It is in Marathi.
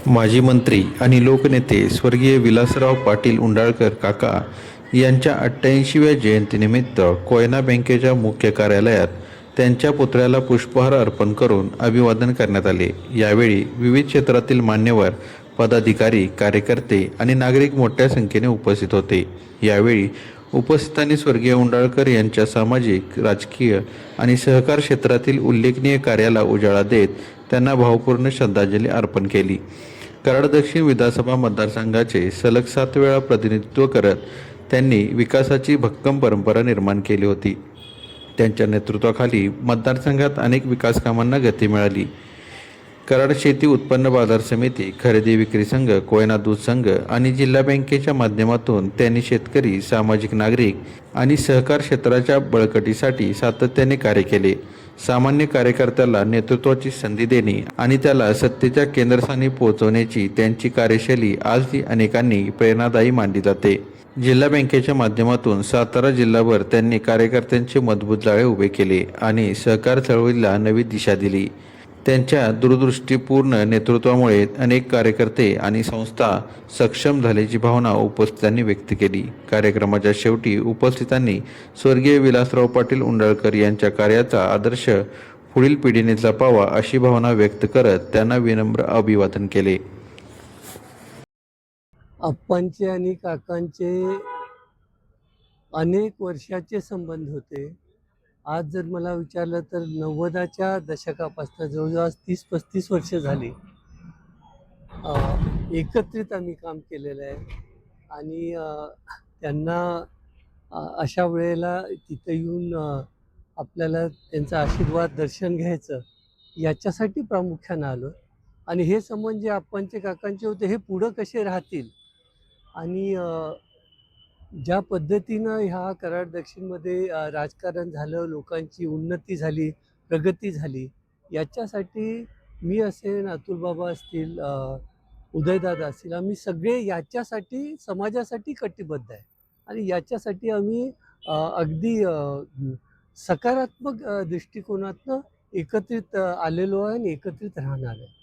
माजी मंत्री आणि लोकनेते स्वर्गीय विलासराव पाटील उंडाळकर काका यांच्या 88व्या जयंतीनिमित्त कोयना बँकेच्या मुख्य कार्यालयात त्यांच्या पुतळ्याला पुष्पहार अर्पण करून अभिवादन करण्यात आले। यावेळी विविध क्षेत्रातील मान्यवर, पदाधिकारी, कार्यकर्ते आणि नागरिक मोठ्या संख्येने उपस्थित होते। यावेळी उपस्थितांनी स्वर्गीय उंडाळकर यांच्या सामाजिक, राजकीय आणि सहकार क्षेत्रातील उल्लेखनीय कार्याला उजाळा देत त्यांना भावपूर्ण श्रद्धांजली अर्पण केली। कराड दक्षिण विधानसभा मतदारसंघाचे सलग 7 वेळा प्रतिनिधित्व करत त्यांनी विकासाची भक्कम परंपरा निर्माण केली होती। त्यांच्या नेतृत्वाखाली मतदारसंघात अनेक विकास कामांना गती मिळाली। कराड शेती उत्पन्न बाजार समिती, खरेदी विक्री संघ, कोयना दूध संघ आणि जिल्हा बँकेच्या माध्यमातून त्यांनी शेतकरी, सामाजिक नागरिक आणि सहकार क्षेत्राच्या बळकटीसाठी सातत्याने कार्य केले। सामान्य कार्यकर्त्याला नेतृत्वाची संधी देणे आणि त्याला सत्तेच्या केंद्रस्थानी पोहोचवण्याची त्यांची कार्यशैली आजही अनेकांनी प्रेरणादायी मानली जाते। जिल्हा बँकेच्या माध्यमातून सातारा जिल्हाभर त्यांनी कार्यकर्त्यांचे मजबूत जाळे उभे केले आणि सहकार चळवळीला नवी दिशा दिली। त्यांच्या दूरदृष्टीपूर्ण नेतृत्वामुळे अनेक कार्यकर्ते आणि संस्था सक्षम झाल्याची भावना उपस्थितांनी व्यक्त केली। कार्यक्रमाच्या शेवटी उपस्थितांनी स्वर्गीय विलासराव पाटील उंडाळकर यांच्या कार्याचा आदर्श पुढील पिढीने जपावा अशी भावना व्यक्त करत त्यांना विनम्र अभिवादन केले। आप्पांचे आणि काकांचे अनेक वर्षाचे संबंध होते। आज जर मला विचारलं तर 90च्या दशकापासून जवळजवळ 30-35 वर्ष झाली एकत्रित आम्ही काम केलेलं आहे आणि त्यांना अशा वेळेला तिथं येऊन आपल्याला त्यांचा आशीर्वाद दर्शन घ्यायचं याच्यासाठी प्रामुख्यानं आलो आणि हे संबंध जे आप्पांचे काकांचे होते हे पुढं कसे राहतील आणि ज्या पद्धतीनं ह्या कराड दक्षिणमध्ये राजकारण झालं, लोकांची उन्नती झाली, प्रगती झाली, याच्यासाठी मी असेल, अतुल बाबा असतील, उदयदादा असतील, आम्ही सगळे याच्यासाठी समाजासाठी कटिबद्ध आहे आणि याच्यासाठी आम्ही अगदी सकारात्मक दृष्टिकोनातनं एकत्रित आलेलो आहे आणि एकत्रित राहणार आहे।